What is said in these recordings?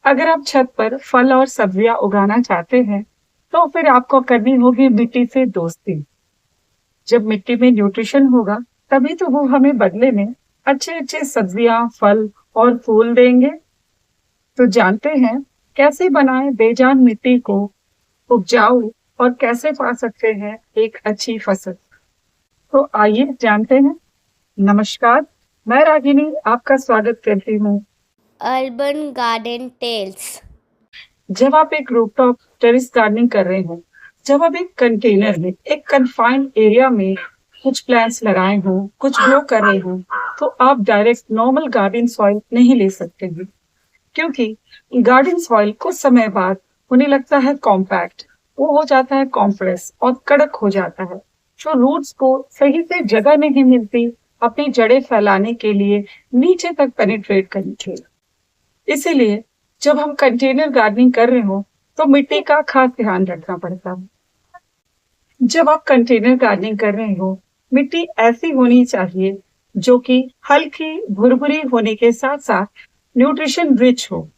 अगर आप छत पर फल और सब्जियां उगाना चाहते हैं, तो फिर आपको करनी होगी मिट्टी से दोस्ती। जब मिट्टी में न्यूट्रिशन होगा, तभी तो वो हमें बदले में अच्छे-अच्छे सब्जियां, फल और फूल देंगे। तो जानते हैं कैसे बनाएं बेजान मिट्टी को उपजाऊ और कैसे पा सकते हैं एक अच्छी फसल। तो आइए जानते हैं। नमस्कार, मैं रागिनी आपका स्वागत करती हूँ। Urban Garden Tales। जब आप एक रूफटॉप टेरेस गार्डनिंग कर रहे हो, जब आप एक कंटेनर में एक कन्फाइंड एरिया में कुछ प्लांट्स लगाए हो, कुछ ग्रो कर रहे हो, तो आप डायरेक्ट नॉर्मल गार्डन सॉइल नहीं ले सकते हैं, क्योंकि गार्डन सॉइल कुछ समय बाद उन्हें लगता है कॉम्पैक्ट, वो हो जाता है कॉम्प्रेस और कड़क हो जाता है। जो रूट्स को सही से जगह नहीं मिलती अपनी जड़ें फैलाने के लिए, नीचे तक पेनिट्रेट करने के लिए। इसीलिए जब हम कंटेनर गार्डनिंग कर रहे हो, तो मिट्टी का खास ध्यान रखना पड़ता है। जब आप कंटेनर गार्डनिंग कर रहे हो, मिट्टी ऐसी होनी चाहिए जो कि हल्की भुरभुरी होने के साथ साथ न्यूट्रिशन रिच हो।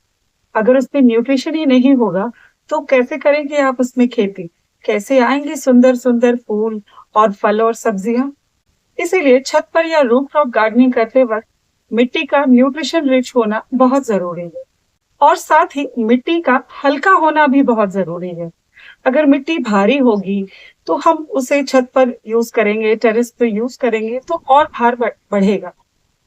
अगर उसमें न्यूट्रिशन ही नहीं होगा, तो कैसे करेंगे आप उसमें खेती? कैसे आएंगे सुंदर सुंदर फूल और फल और सब्जियां? इसीलिए छत पर या रूफ टॉप गार्डनिंग करते वक्त मिट्टी का न्यूट्रिशन रिच होना बहुत जरूरी है। और साथ ही मिट्टी का हल्का होना भी बहुत जरूरी है। अगर मिट्टी भारी होगी, तो हम उसे छत पर यूज करेंगे, टेरेस पर यूज करेंगे, तो और भार बढ़ेगा।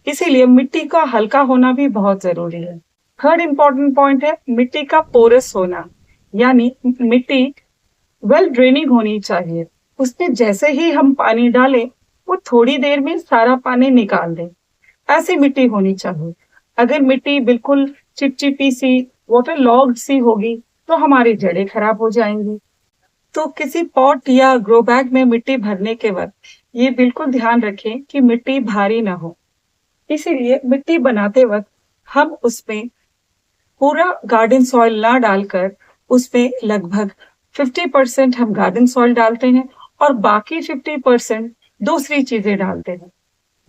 इसीलिए मिट्टी का हल्का होना भी बहुत जरूरी है। थर्ड इंपॉर्टेंट पॉइंट है मिट्टी का पोरस होना, यानी मिट्टी वेल ड्रेनिंग होनी चाहिए। उसमें जैसे ही हम पानी डालें, वो थोड़ी देर में सारा पानी निकाल दे, ऐसी मिट्टी होनी चाहिए। अगर मिट्टी बिल्कुल चिपचिपी सी, वाटर लॉग्ड सी होगी, तो हमारी जड़ें खराब हो जाएंगी। तो किसी पॉट या ग्रो बैग में मिट्टी भरने के वक्त ये बिल्कुल ध्यान रखें कि मिट्टी भारी ना हो। इसीलिए मिट्टी बनाते वक्त हम उसमें पूरा गार्डन सॉइल ना डालकर उसमें लगभग 50% हम गार्डन सॉइल डालते हैं और बाकी 50% दूसरी चीजें डालते हैं।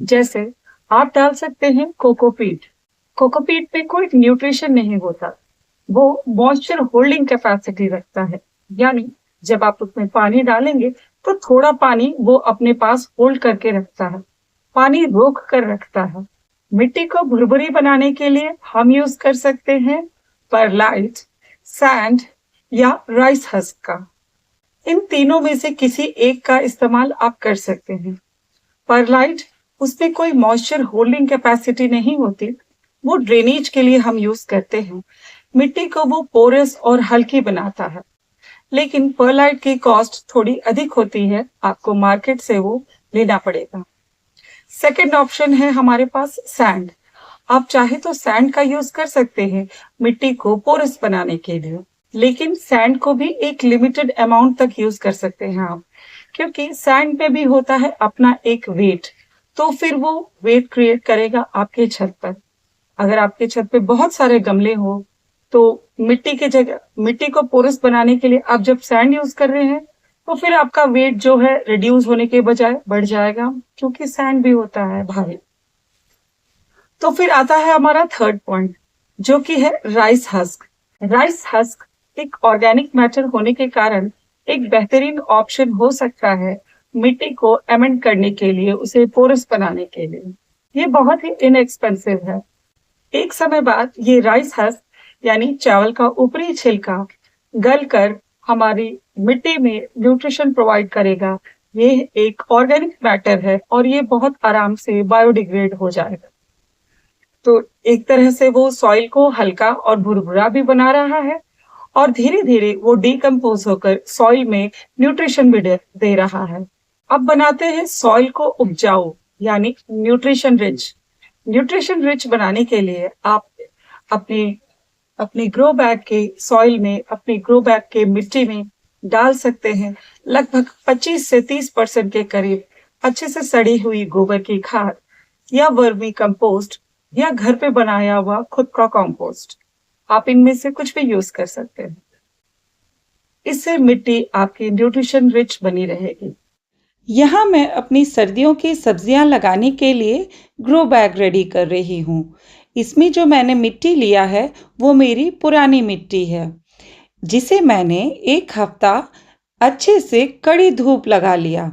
जैसे आप डाल सकते हैं कोकोपीट। कोकोपीट में कोई न्यूट्रिशन नहीं होता, वो मॉइस्चर होल्डिंग कैपेसिटी रखता है, यानी जब आप उसमें पानी डालेंगे तो थोड़ा पानी वो अपने पास होल्ड करके रखता है, पानी रोक कर रखता है। मिट्टी को भुरभुरी बनाने के लिए हम यूज कर सकते हैं परलाइट, सैंड या राइस हस्क का। इन तीनों में से किसी एक का इस्तेमाल आप कर सकते हैं। परलाइट, उसमें कोई मॉइस्चर होल्डिंग कैपेसिटी नहीं होती, वो ड्रेनेज के लिए हम यूज करते हैं। मिट्टी को वो पोरस और हल्की बनाता है, लेकिन परलाइट की कॉस्ट थोड़ी अधिक होती है, आपको मार्केट से वो लेना पड़ेगा। सेकेंड ऑप्शन है हमारे पास सैंड। आप चाहे तो सैंड का यूज कर सकते हैं मिट्टी को पोरस बनाने के लिए, लेकिन सैंड को भी एक लिमिटेड अमाउंट तक यूज कर सकते हैं आप, क्योंकि सैंड में भी होता है अपना एक वेट, तो फिर वो वेट क्रिएट करेगा आपके छत पर। अगर आपके छत पे बहुत सारे गमले हो, तो मिट्टी की जगह मिट्टी को पोरस बनाने के लिए आप जब सैंड यूज कर रहे हैं, तो फिर आपका वेट जो है रिड्यूस होने के बजाय बढ़ जाएगा, क्योंकि सैंड भी होता है भारी। तो फिर आता है हमारा थर्ड पॉइंट, जो कि है राइस हस्क। राइस हस्क एक ऑर्गेनिक मैटर होने के कारण एक बेहतरीन ऑप्शन हो सकता है मिट्टी को एमेंड करने के लिए, उसे पोरस बनाने के लिए। ये बहुत ही इनएक्सपेंसिव है। एक समय बाद ये राइस हस्क यानी चावल का ऊपरी छिलका गल कर हमारी मिट्टी में न्यूट्रिशन प्रोवाइड करेगा। ये एक ऑर्गेनिक मैटर है और ये बहुत आराम से बायोडिग्रेड हो जाएगा। तो एक तरह से वो सॉइल को हल्का और भुरभुरा भी बना रहा है, और धीरे धीरे वो डिकम्पोज होकर सॉइल में न्यूट्रिशन भी दे रहा है। अब बनाते हैं सॉइल को उपजाऊ, यानी न्यूट्रिशन रिच। न्यूट्रिशन रिच बनाने के लिए आप अपनी अपनी ग्रो बैग के सॉइल में, अपनी ग्रो बैग के मिट्टी में डाल सकते हैं लगभग 25 से 30% के करीब अच्छे से सड़ी हुई गोबर की खाद या वर्मी कंपोस्ट या घर पे बनाया हुआ खुद का कंपोस्ट। आप इनमें से कुछ भी यूज कर सकते हैं। इससे मिट्टी आपकी न्यूट्रिशन रिच बनी रहेगी। यहाँ मैं अपनी सर्दियों की सब्जियां लगाने के लिए ग्रो बैग रेडी कर रही हूँ। इसमें जो मैंने मिट्टी लिया है वो मेरी पुरानी मिट्टी है, जिसे मैंने 1 हफ्ता अच्छे से कड़ी धूप लगा लिया।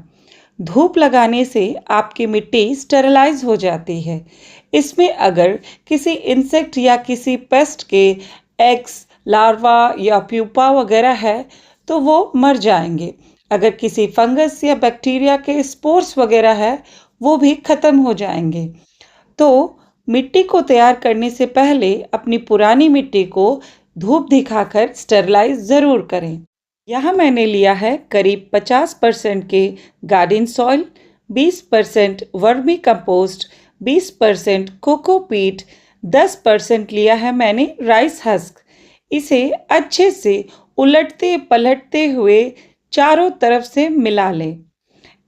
धूप लगाने से आपकी मिट्टी स्टेरलाइज हो जाती है। इसमें अगर किसी इंसेक्ट या किसी पेस्ट के एग्स, लार्वा या प्यूपा वगैरह है तो वो मर जाएंगे। अगर किसी फंगस या बैक्टीरिया के स्पोर्स वगैरह है वो भी खत्म हो जाएंगे। तो मिट्टी को तैयार करने से पहले अपनी पुरानी मिट्टी को धूप दिखाकर स्टेरलाइज ज़रूर करें। यहाँ मैंने लिया है करीब 50% के garden soil, 20% vermi compost, 20% cocopeat, 10% लिया है मैंने राइस हस्क। इसे अच्छे से उलटते पलटते हुए चारों तरफ से मिला लें।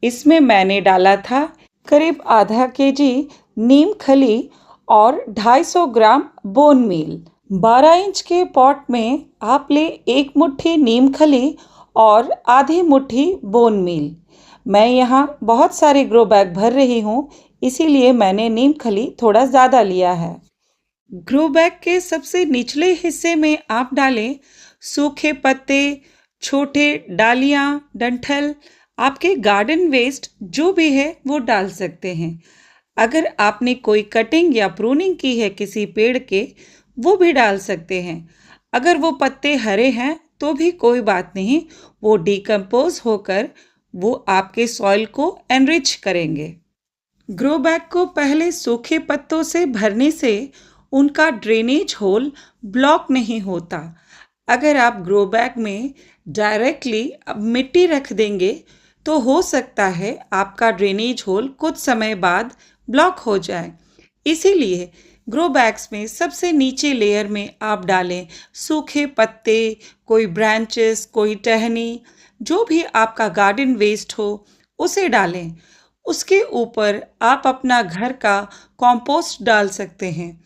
इसमें मैंने डाला था करीब आधा केजी नीम खली और 250 ग्राम बोन मील। 12 इंच के पॉट में आप ले 1 मुट्ठी नीम खली और आधी मुट्ठी बोन मील। मैं यहाँ बहुत सारे ग्रो बैग भर रही हूँ, इसीलिए मैंने नीम खली थोड़ा ज़्यादा लिया है। ग्रो बैग के सबसे निचले हिस्से में आप डालें सूखे पत्ते, छोटे डालियाँ, डंठल, आपके गार्डन वेस्ट जो भी है वो डाल सकते हैं। अगर आपने कोई कटिंग या प्रूनिंग की है किसी पेड़ के, वो भी डाल सकते हैं। अगर वो पत्ते हरे हैं तो भी कोई बात नहीं, वो डिकम्पोज होकर वो आपके सॉइल को एनरिच करेंगे। ग्रो बैग को पहले सूखे पत्तों से भरने से उनका ड्रेनेज होल ब्लॉक नहीं होता। अगर आप ग्रो बैग में डायरेक्टली मिट्टी रख देंगे तो हो सकता है आपका ड्रेनेज होल कुछ समय बाद ब्लॉक हो जाए। इसीलिए ग्रो बैग्स में सबसे नीचे लेयर में आप डालें सूखे पत्ते, कोई ब्रांचेस, कोई टहनी, जो भी आपका गार्डन वेस्ट हो उसे डालें। उसके ऊपर आप अपना घर का कंपोस्ट डाल सकते हैं।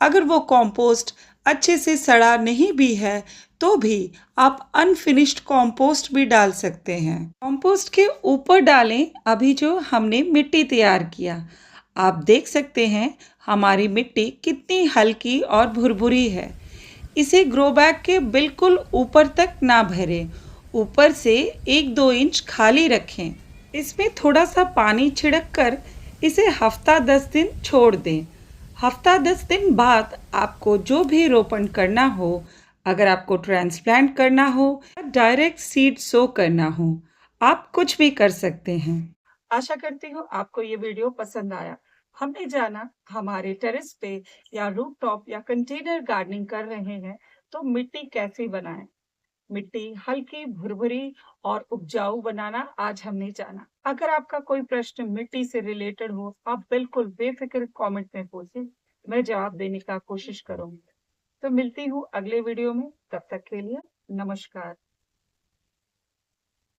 अगर वो कंपोस्ट अच्छे से सड़ा नहीं भी है तो भी आप अनफिनिश्ड कंपोस्ट भी डाल सकते हैं। कंपोस्ट के ऊपर डालें अभी जो हमने मिट्टी तैयार किया। आप देख सकते हैं हमारी मिट्टी कितनी हल्की और भुरभुरी है। इसे ग्रो बैग के बिल्कुल ऊपर तक ना भरें, ऊपर से 1-2 इंच खाली रखें। इसमें थोड़ा सा पानी छिड़क कर इसे हफ्ता 10 दिन छोड़ दें। हफ्ता 10 दिन बाद आपको जो भी रोपण करना हो, अगर आपको ट्रांसप्लांट करना हो या डायरेक्ट सीड सो करना हो, आप कुछ भी कर सकते हैं। आशा करती हूँ आपको ये वीडियो पसंद आया। हमने जाना हमारे टेरेस पे या रूफटॉप या कंटेनर गार्डनिंग कर रहे हैं तो मिट्टी कैसे बनाएं। मिट्टी हल्की, भुरभुरी और उपजाऊ बनाना आज हमने जाना। अगर आपका कोई प्रश्न मिट्टी से रिलेटेड हो, आप बिल्कुल बेफिक्र कमेंट में पूछें, मैं जवाब देने का कोशिश करूंगी। तो मिलती हूँ अगले वीडियो में, तब तक के लिए नमस्कार।